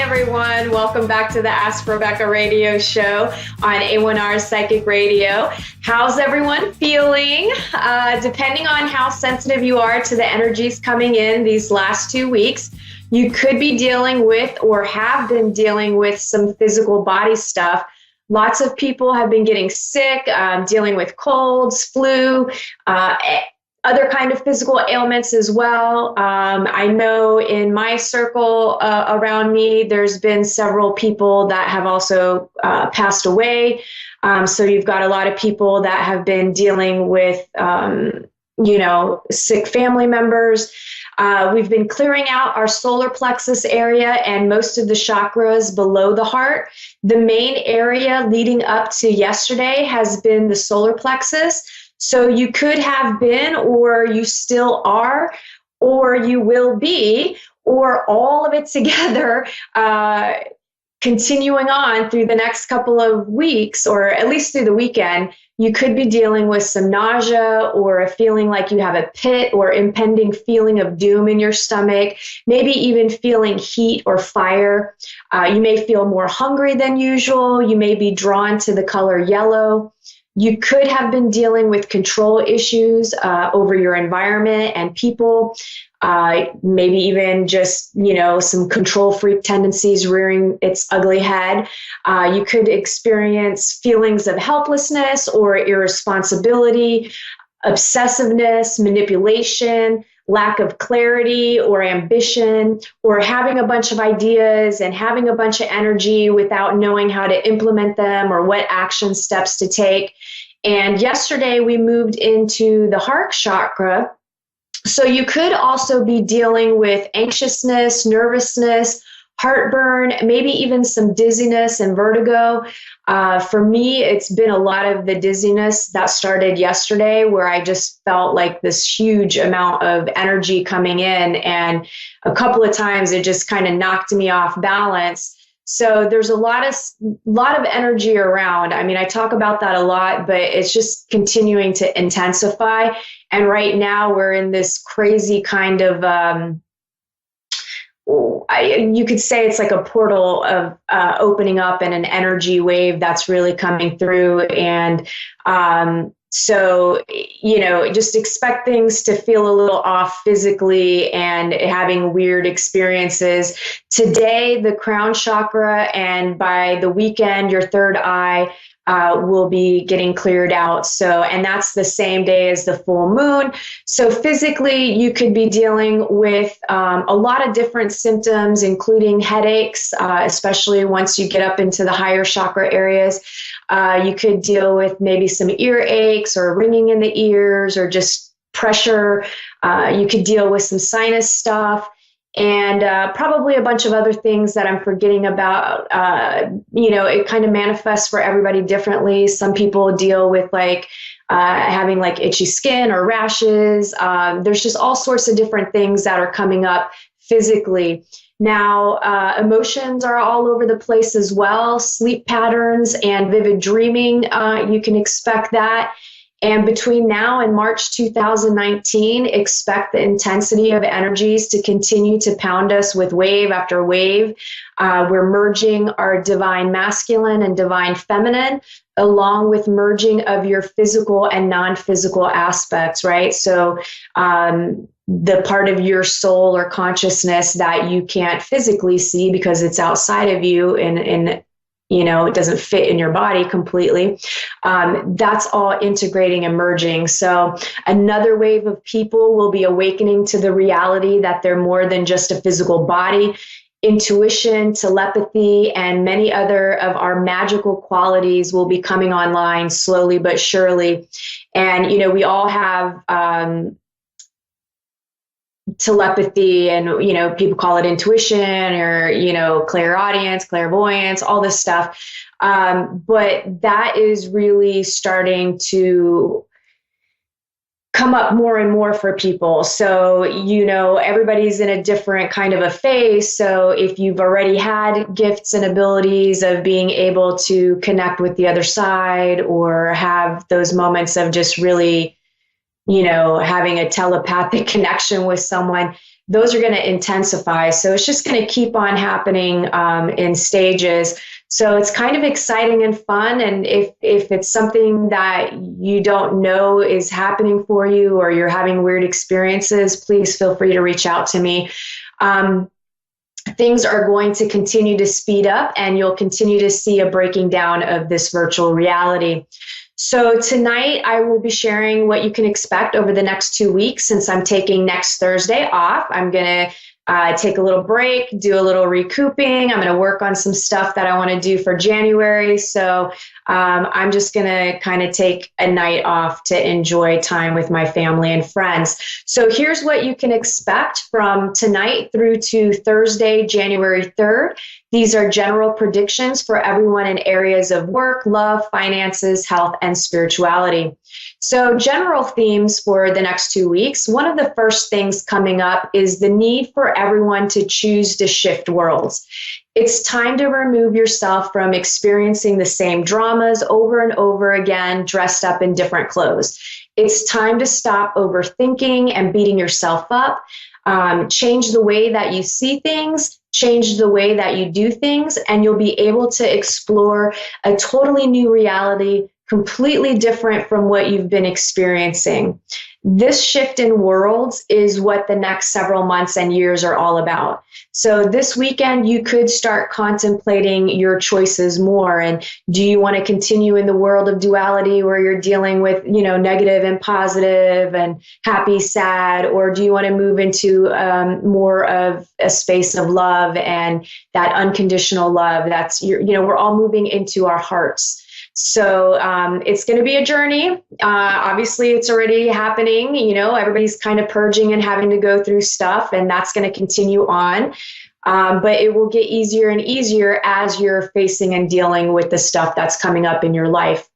everyone. Welcome back to the Ask Rebecca radio show on A1R Psychic Radio. How's everyone feeling? Depending on how sensitive you are to the energies coming in these last 2 weeks, you could be dealing with or have been dealing with some physical body stuff. Lots of people have been getting sick, dealing with colds, flu, other kind of physical ailments as well. I know in my circle around me, there's been several people that have also passed away. So you've got a lot of people that have been dealing with, sick family members. We've been clearing out our solar plexus area and most of the chakras below the heart. The main area leading up to yesterday has been the solar plexus. So you could have been, or you still are, or you will be, or all of it together, continuing on through the next couple of weeks, or at least through the weekend. You could be dealing with some nausea or a feeling like you have a pit or impending feeling of doom in your stomach, maybe even feeling heat or fire. You may feel more hungry than usual. You may be drawn to the color yellow. You could have been dealing with control issues over your environment and people, maybe even just, some control freak tendencies rearing its ugly head. You could experience feelings of helplessness or irresponsibility, obsessiveness, manipulation, lack of clarity or ambition, or having a bunch of ideas and having a bunch of energy without knowing how to implement them or what action steps to take. And yesterday we moved into the heart chakra. So you could also be dealing with anxiousness, nervousness, heartburn, maybe even some dizziness and vertigo. For me, it's been a lot of the dizziness that started yesterday, where I just felt like this huge amount of energy coming in. And a couple of times it just kind of knocked me off balance. So there's a lot of energy around. I mean, I talk about that a lot, but it's just continuing to intensify. And right now we're in this crazy kind of, you could say it's like a portal of opening up and an energy wave that's really coming through. And so, just expect things to feel a little off physically and having weird experiences. Today, the crown chakra, and by the weekend, your third eye will be getting cleared out. So, and that's the same day as the full moon. So physically, you could be dealing with a lot of different symptoms, including headaches, especially once you get up into the higher chakra areas. You could deal with maybe some ear aches or ringing in the ears or just pressure. You could deal with some sinus stuff. And probably a bunch of other things that I'm forgetting about. It kind of manifests for everybody differently. Some people deal with having like itchy skin or rashes. There's just all sorts of different things that are coming up physically. Now, emotions are all over the place as well. Sleep patterns and vivid dreaming, you can expect that. And between now and March 2019, expect the intensity of energies to continue to pound us with wave after wave. We're merging our divine masculine and divine feminine, along with merging of your physical and non-physical aspects, right? So the part of your soul or consciousness that you can't physically see because it's outside of you and it doesn't fit in your body completely. That's all integrating and merging. So another wave of people will be awakening to the reality that they're more than just a physical body. Intuition, telepathy, and many other of our magical qualities will be coming online slowly but surely. And, we all have telepathy, and people call it intuition or clairaudience, clairvoyance, all this stuff, but that is really starting to come up more and more for people. So everybody's in a different kind of a phase. So if you've already had gifts and abilities of being able to connect with the other side, or have those moments of just really having a telepathic connection with someone, those are going to intensify. So it's just going to keep on happening in stages. So it's kind of exciting and fun. And if it's something that you don't know is happening for you, or you're having weird experiences, please feel free to reach out to me. Things are going to continue to speed up, and you'll continue to see a breaking down of this virtual reality. So tonight I will be sharing what you can expect over the next 2 weeks. Since I'm taking next Thursday off, I'm going to take a little break, do a little recouping. I'm going to work on some stuff that I want to do for January. So I'm just going to kind of take a night off to enjoy time with my family and friends. So here's what you can expect from tonight through to Thursday, January 3rd. These are general predictions for everyone in areas of work, love, finances, health, and spirituality. So general themes for the next 2 weeks. One of the first things coming up is the need for everyone to choose to shift worlds. It's time to remove yourself from experiencing the same dramas over and over again, dressed up in different clothes. It's time to stop overthinking and beating yourself up. Change the way that you see things, change the way that you do things, and you'll be able to explore a totally new reality, completely different from what you've been experiencing. This shift in worlds is what the next several months and years are all about. So this weekend, you could start contemplating your choices more. And do you want to continue in the world of duality where you're dealing with, negative and positive and happy, sad, or do you want to move into more of a space of love and that unconditional love? That's, we're all moving into our hearts. So it's going to be a journey. Obviously, it's already happening. Everybody's kind of purging and having to go through stuff, and that's going to continue on. But it will get easier and easier as you're facing and dealing with the stuff that's coming up in your life.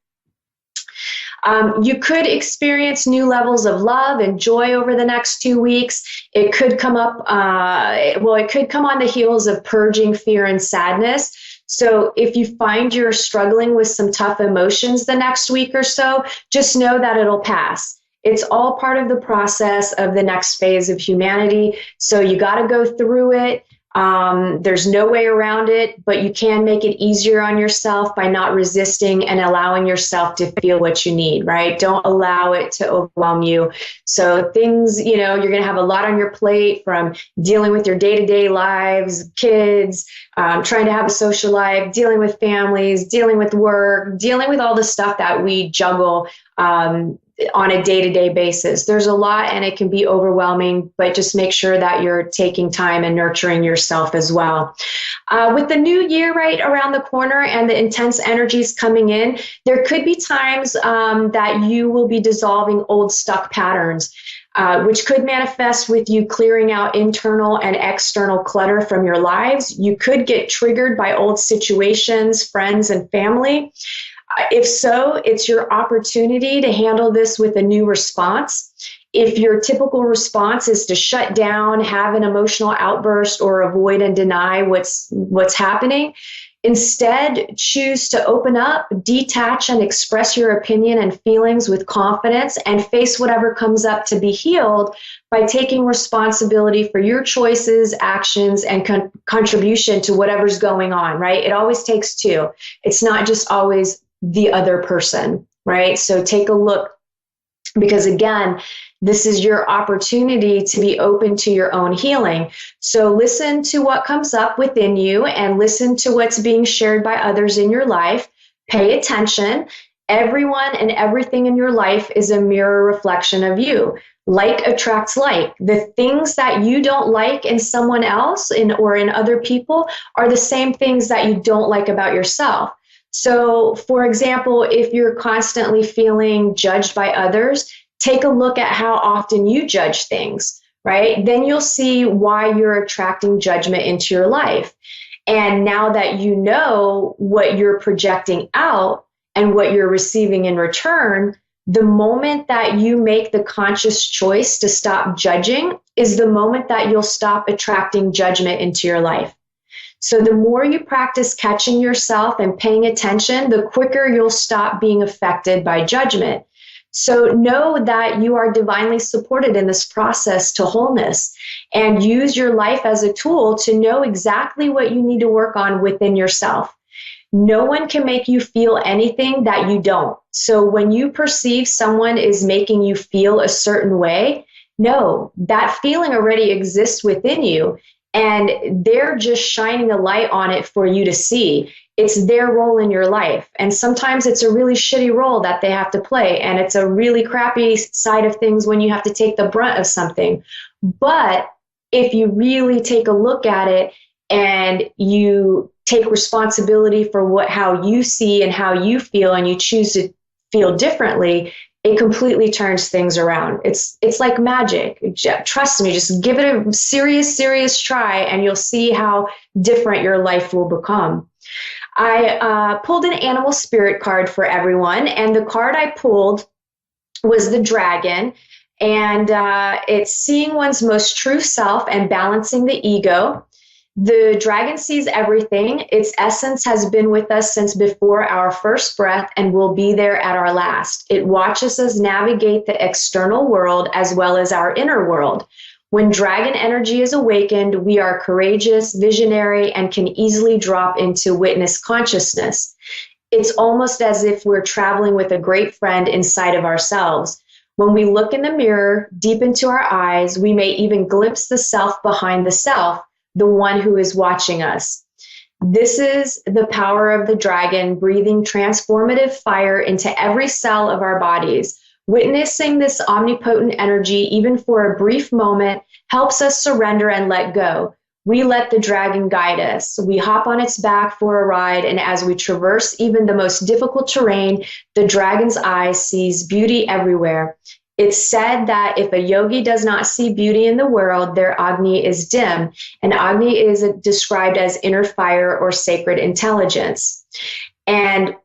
You could experience new levels of love and joy over the next 2 weeks. It could come up, it could come on the heels of purging fear and sadness. So if you find you're struggling with some tough emotions the next week or so, just know that it'll pass. It's all part of the process of the next phase of humanity. So you got to go through it. There's no way around it, but you can make it easier on yourself by not resisting and allowing yourself to feel what you need, right? Don't allow it to overwhelm you. So things, you're going to have a lot on your plate, from dealing with your day-to-day lives, kids, trying to have a social life, dealing with families, dealing with work, dealing with all the stuff that we juggle on a day-to-day basis. There's a lot, and it can be overwhelming, but just make sure that you're taking time and nurturing yourself as well. With the new year right around the corner and the intense energies coming in, there could be times that you will be dissolving old stuck patterns, which could manifest with you clearing out internal and external clutter from your lives. You could get triggered by old situations, friends, and family. If so, it's your opportunity to handle this with a new response. If your typical response is to shut down, have an emotional outburst, or avoid and deny what's happening, instead choose to open up, detach, and express your opinion and feelings with confidence, and face whatever comes up to be healed by taking responsibility for your choices, actions, and contribution to whatever's going on, right? It always takes two. It's not just always the other person, right? So take a look, because again, this is your opportunity to be open to your own healing. So listen to what comes up within you and listen to what's being shared by others in your life. Pay attention. Everyone and everything in your life is a mirror reflection of you. Like attracts like. The things that you don't like in someone else or in other people are the same things that you don't like about yourself. So, for example, if you're constantly feeling judged by others, take a look at how often you judge things, right? Then you'll see why you're attracting judgment into your life. And now that you know what you're projecting out and what you're receiving in return, the moment that you make the conscious choice to stop judging is the moment that you'll stop attracting judgment into your life. So the more you practice catching yourself and paying attention, the quicker you'll stop being affected by judgment. So know that you are divinely supported in this process to wholeness, and use your life as a tool to know exactly what you need to work on within yourself. No one can make you feel anything that you don't. So when you perceive someone is making you feel a certain way, no, that feeling already exists within you, and they're just shining a light on it for you to see. It's their role in your life. And sometimes it's a really shitty role that they have to play. And it's a really crappy side of things when you have to take the brunt of something. But if you really take a look at it and you take responsibility for how you see and how you feel, and you choose to feel differently, it completely turns things around. It's like magic. Trust me, just give it a serious try, and you'll see how different your life will become. I pulled an animal spirit card for everyone, and the card I pulled was the dragon, and it's seeing one's most true self and balancing the ego. The dragon sees everything. Its essence has been with us since before our first breath and will be there at our last. It watches us navigate the external world as well as our inner world. When dragon energy is awakened, we are courageous, visionary, and can easily drop into witness consciousness. It's almost as if we're traveling with a great friend inside of ourselves. When we look in the mirror, deep into our eyes, we may even glimpse the self behind the self, the one who is watching us. This is the power of the dragon, breathing transformative fire into every cell of our bodies. Witnessing this omnipotent energy, even for a brief moment, helps us surrender and let go. We let the dragon guide us. We hop on its back for a ride, and as we traverse even the most difficult terrain, the dragon's eye sees beauty everywhere. It's said that if a yogi does not see beauty in the world, their Agni is dim, and Agni is described as inner fire or sacred intelligence. And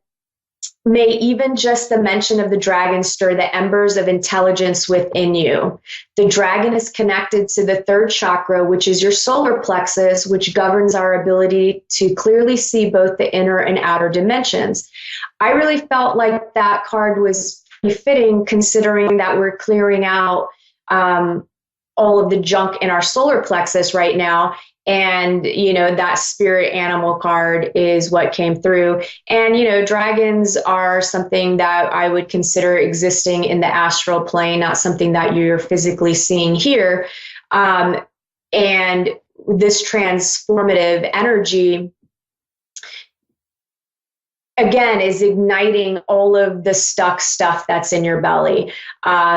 may even just the mention of the dragon stir the embers of intelligence within you. The dragon is connected to the third chakra, which is your solar plexus, which governs our ability to clearly see both the inner and outer dimensions. I really felt like that card was fitting, considering that we're clearing out all of the junk in our solar plexus right now. And, that spirit animal card is what came through. And, dragons are something that I would consider existing in the astral plane, not something that you're physically seeing here. And this transformative energy, again, is igniting all of the stuck stuff that's in your belly.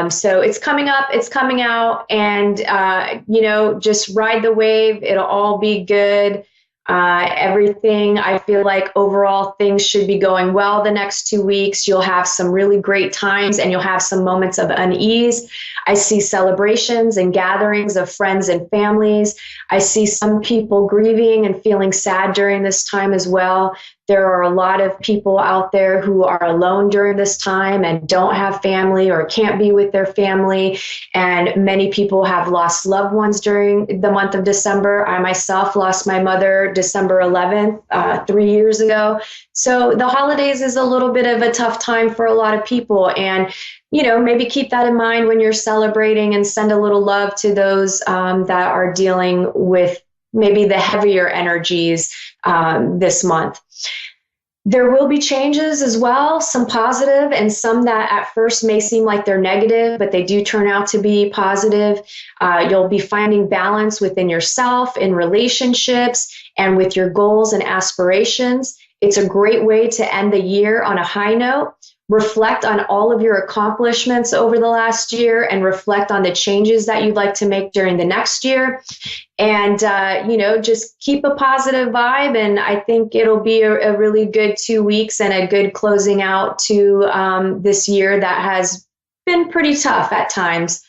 So it's coming up, it's coming out, and, just ride the wave. It'll all be good. Everything, I feel like overall things should be going well the next 2 weeks. You'll have some really great times, and you'll have some moments of unease. I see celebrations and gatherings of friends and families. I see some people grieving and feeling sad during this time as well. There are a lot of people out there who are alone during this time and don't have family or can't be with their family. And many people have lost loved ones during the month of December. I myself lost my mother December 11th, 3 years ago. So the holidays is a little bit of a tough time for a lot of people. And, maybe keep that in mind when you're celebrating, and send a little love to those that are dealing with maybe the heavier energies this month. There will be changes as well, some positive and some that at first may seem like they're negative, but they do turn out to be positive. You'll be finding balance within yourself, in relationships, and with your goals and aspirations. It's a great way to end the year on a high note. Reflect on all of your accomplishments over the last year, and reflect on the changes that you'd like to make during the next year. And, just keep a positive vibe. And I think it'll be a really good 2 weeks and a good closing out to this year that has been pretty tough at times.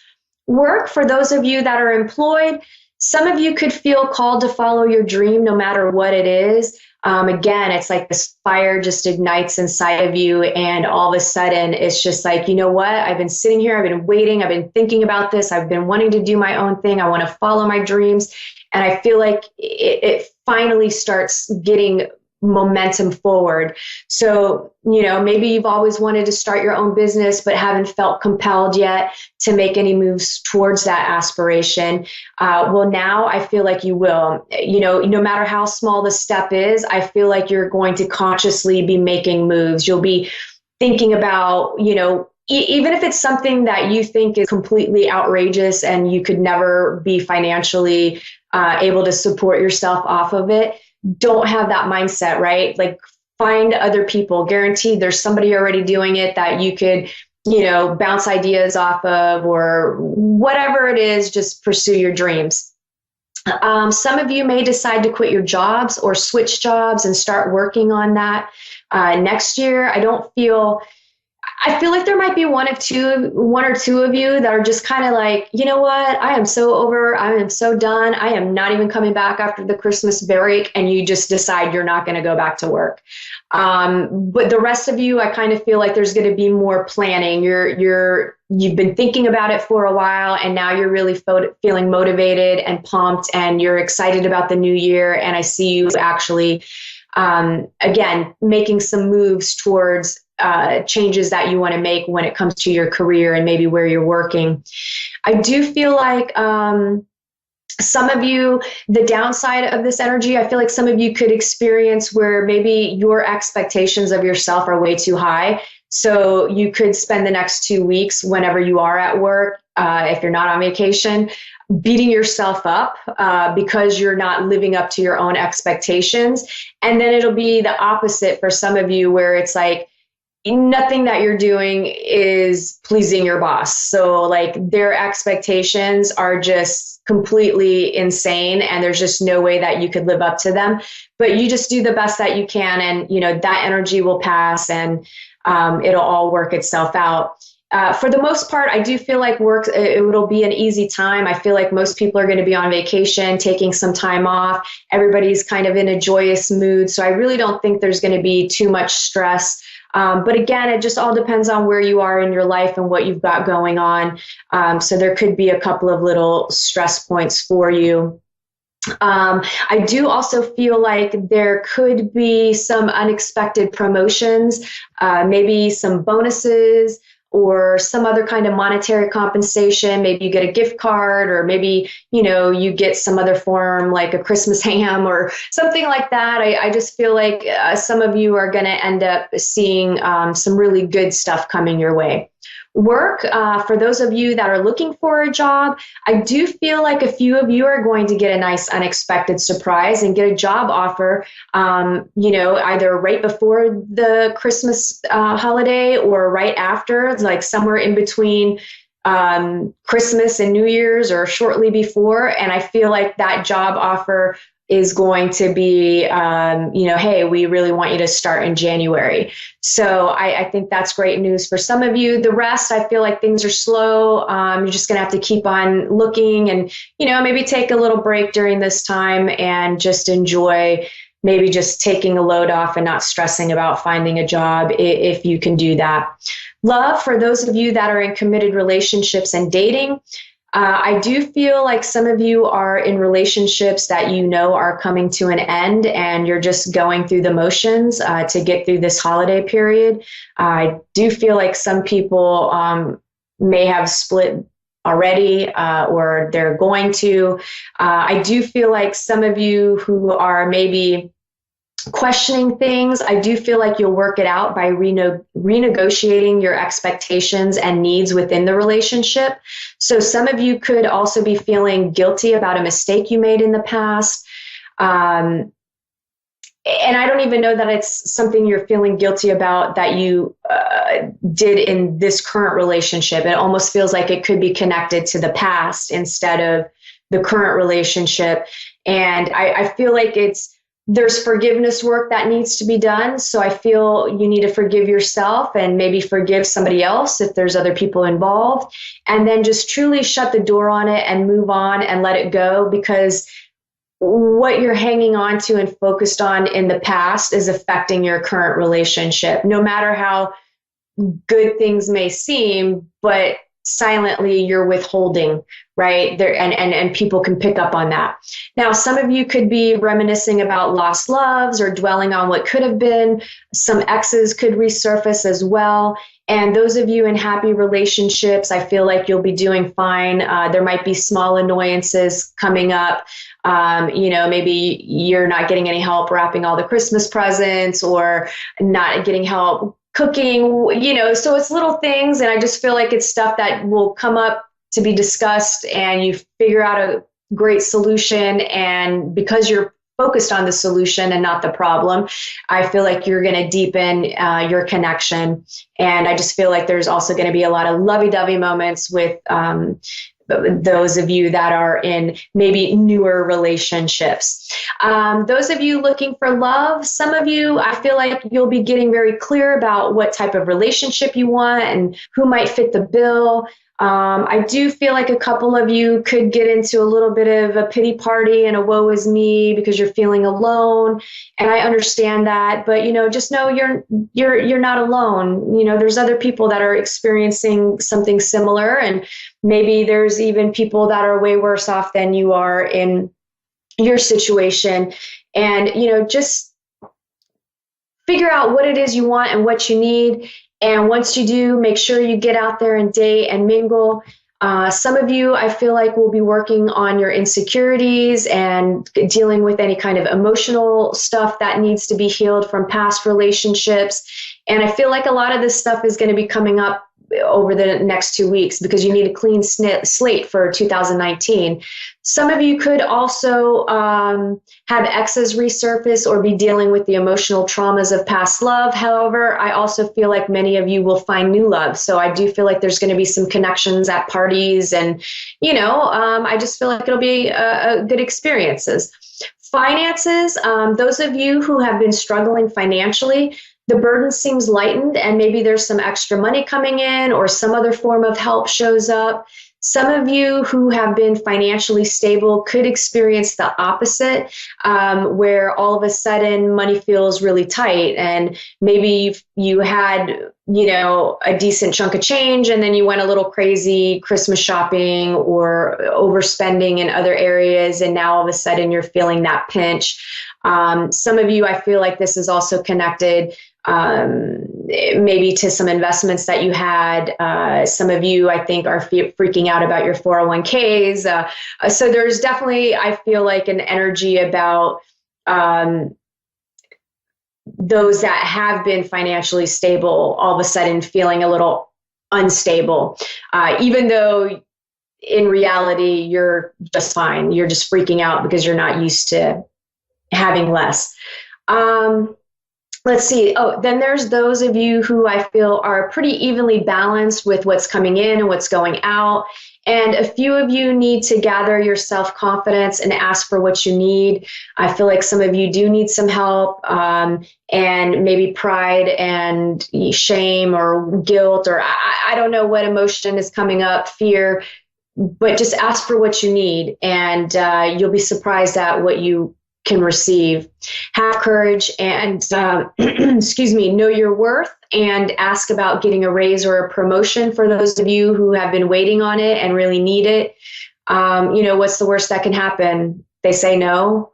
Work, for those of you that are employed, some of you could feel called to follow your dream no matter what it is. Again, it's like this fire just ignites inside of you, and all of a sudden it's just like, you know what? I've been sitting here, I've been waiting, I've been thinking about this, I've been wanting to do my own thing, I want to follow my dreams. And I feel like it finally starts getting momentum forward. So, maybe you've always wanted to start your own business, but haven't felt compelled yet to make any moves towards that aspiration. Well, now I feel like you will. No matter how small the step is, I feel like you're going to consciously be making moves. You'll be thinking about, even if it's something that you think is completely outrageous and you could never be financially able to support yourself off of it, don't have that mindset, right? Like, find other people. Guaranteed there's somebody already doing it that you could, bounce ideas off of, or whatever it is, just pursue your dreams. Some of you may decide to quit your jobs or switch jobs and start working on that next year. I feel like there might be one or two of you that are just kind of like, you know what? I am so done. I am not even coming back after the Christmas break. And you just decide you're not going to go back to work. But the rest of you, I kind of feel like there's going to be more planning. You've been thinking about it for a while, and now you're really feeling motivated and pumped, and you're excited about the new year. And I see you actually, again, making some moves towards changes that you want to make when it comes to your career and maybe where you're working. I do feel like some of you, the downside of this energy, I feel like some of you could experience where maybe your expectations of yourself are way too high. So you could spend the next 2 weeks, whenever you are at work, if you're not on vacation, beating yourself up because you're not living up to your own expectations. And then it'll be the opposite for some of you, where it's like, nothing that you're doing is pleasing your boss. So like, their expectations are just completely insane, and there's just no way that you could live up to them. But you just do the best that you can, and that energy will pass, and it'll all work itself out. For the most part, I do feel like it'll be an easy time. I feel like most people are going to be on vacation, taking some time off. Everybody's kind of in a joyous mood. So I really don't think there's going to be too much stress. But again, it just all depends on where you are in your life and what you've got going on. So there could be a couple of little stress points for you. I do also feel like there could be some unexpected promotions, maybe some bonuses, or some other kind of monetary compensation. Maybe you get a gift card, or maybe, you get some other form, like a Christmas ham or something like that. I just feel like some of you are going to end up seeing some really good stuff coming your way. Work, for those of you that are looking for a job, I do feel like a few of you are going to get a nice unexpected surprise and get a job offer, either right before the Christmas holiday or right after. It's like somewhere in between Christmas and New Year's, or shortly before. And I feel like that job offer is going to be, hey, we really want you to start in January. So I think that's great news for some of you. The rest, I feel like things are slow. You're just going to have to keep on looking, and, maybe take a little break during this time and just enjoy maybe just taking a load off and not stressing about finding a job, if you can do that. Love, for those of you that are in committed relationships and dating, I do feel like some of you are in relationships that are coming to an end, and you're just going through the motions to get through this holiday period. I do feel like some people may have split already, or they're going to. I do feel like some of you who are maybe questioning things, I do feel like you'll work it out by renegotiating your expectations and needs within the relationship. So some of you could also be feeling guilty about a mistake you made in the past. And I don't even know that it's something you're feeling guilty about that you did in this current relationship. It almost feels like it could be connected to the past instead of the current relationship. And I feel like there's forgiveness work that needs to be done. So I feel you need to forgive yourself and maybe forgive somebody else if there's other people involved, and then just truly shut the door on it and move on and let it go, because what you're hanging on to and focused on in the past is affecting your current relationship, no matter how good things may seem. But silently you're withholding, right? There, and people can pick up on that. Now, some of you could be reminiscing about lost loves or dwelling on what could have been. Some exes could resurface as well. And those of you in happy relationships, I feel like you'll be doing fine. There might be small annoyances coming up. Maybe you're not getting any help wrapping all the Christmas presents, or not getting help cooking, so it's little things. And I just feel like it's stuff that will come up to be discussed, and you figure out a great solution. And because you're focused on the solution and not the problem, I feel like you're going to deepen your connection. And I just feel like there's also going to be a lot of lovey-dovey moments with those of you that are in maybe newer relationships. Those of you looking for love, some of you, I feel like you'll be getting very clear about what type of relationship you want and who might fit the bill. I do feel like a couple of you could get into a little bit of a pity party and a woe is me because you're feeling alone. And I understand that, but just know you're not alone. There's other people that are experiencing something similar, and maybe there's even people that are way worse off than you are in your situation. And just figure out what it is you want and what you need. And once you do, make sure you get out there and date and mingle. Some of you, I feel like, will be working on your insecurities and dealing with any kind of emotional stuff that needs to be healed from past relationships. And I feel like a lot of this stuff is going to be coming up over the next 2 weeks because you need a clean slate for 2019. Some of you could also have exes resurface or be dealing with the emotional traumas of past love. However, I also feel like many of you will find new love. So I do feel like there's going to be some connections at parties, and I just feel like it'll be good experiences. Finances, those of you who have been struggling financially, the burden seems lightened, and maybe there's some extra money coming in or some other form of help shows up. Some of you who have been financially stable could experience the opposite, where all of a sudden money feels really tight, and maybe you had, a decent chunk of change, and then you went a little crazy Christmas shopping or overspending in other areas, and now all of a sudden you're feeling that pinch. Some of you, I feel like this is also connected maybe to some investments that you had. Some of you, I think, are freaking out about your 401ks. So there's definitely, I feel like, an energy about those that have been financially stable all of a sudden feeling a little unstable, even though in reality you're just fine. You're just freaking out because you're not used to having less. Let's see. Oh, then there's those of you who I feel are pretty evenly balanced with what's coming in and what's going out. And a few of you need to gather your self-confidence and ask for what you need. I feel like some of you do need some help, and maybe pride and shame or guilt, or I don't know what emotion is coming up, fear, but just ask for what you need, and you'll be surprised at what you can receive. Have courage and, know your worth, and ask about getting a raise or a promotion for those of you who have been waiting on it and really need it. What's the worst that can happen? They say no.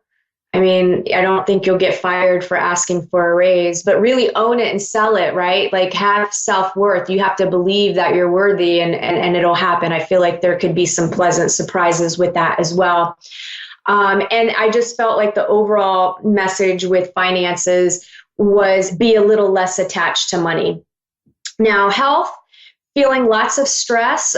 I mean, I don't think you'll get fired for asking for a raise, but really own it and sell it, right? Like, have self-worth. You have to believe that you're worthy, and it'll happen. I feel like there could be some pleasant surprises with that as well. And I just felt like the overall message with finances was be a little less attached to money. Now, health, feeling lots of stress,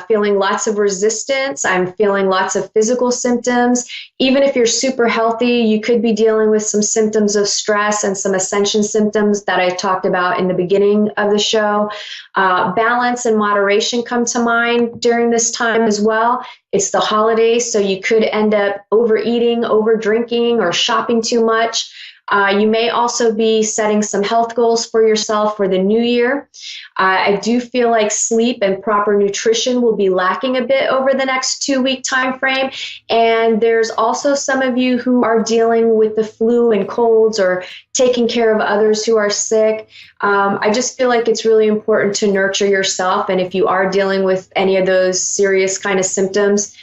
feeling lots of resistance. I'm feeling lots of physical symptoms. Even if you're super healthy, you could be dealing with some symptoms of stress and some ascension symptoms that I talked about in the beginning of the show. Balance and moderation come to mind during this time as well. It's the holidays, so you could end up overeating, over drinking, or shopping too much. You may also be setting some health goals for yourself for the new year. I do feel like sleep and proper nutrition will be lacking a bit over the next 2-week time frame. And there's also some of you who are dealing with the flu and colds or taking care of others who are sick. I just feel like it's really important to nurture yourself. And if you are dealing with any of those serious kind of symptoms,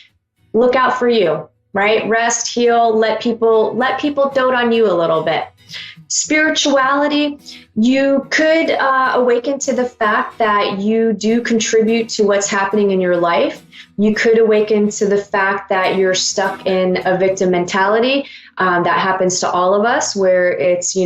look out for you. Right? Rest, heal, let people dote on you a little bit. Spirituality, you could awaken to the fact that you do contribute to what's happening in your life. You could awaken to the fact that you're stuck in a victim mentality. That happens to all of us, where it's,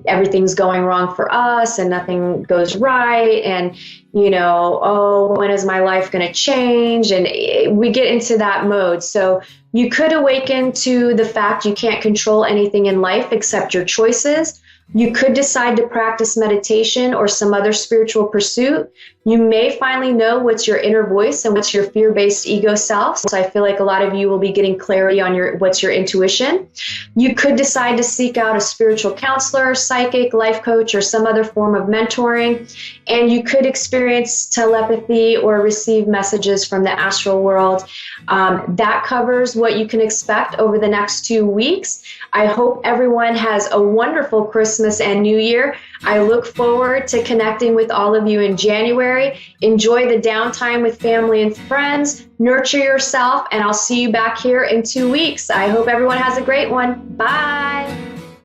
everything's going wrong for us and nothing goes right. And, oh, when is my life going to change? And we get into that mode. So you could awaken to the fact you can't control anything in life except your choices. You could decide to practice meditation or some other spiritual pursuit. You may finally know what's your inner voice and what's your fear-based ego self. So I feel like a lot of you will be getting clarity on what's your intuition. You could decide to seek out a spiritual counselor, psychic, life coach, or some other form of mentoring. And you could experience telepathy or receive messages from the astral world. That covers what you can expect over the next 2 weeks. I hope everyone has a wonderful Christmas and New Year. I look forward to connecting with all of you in January. Enjoy the downtime with family and friends. Nurture yourself, and I'll see you back here in 2 weeks. I hope everyone has a great one. Bye.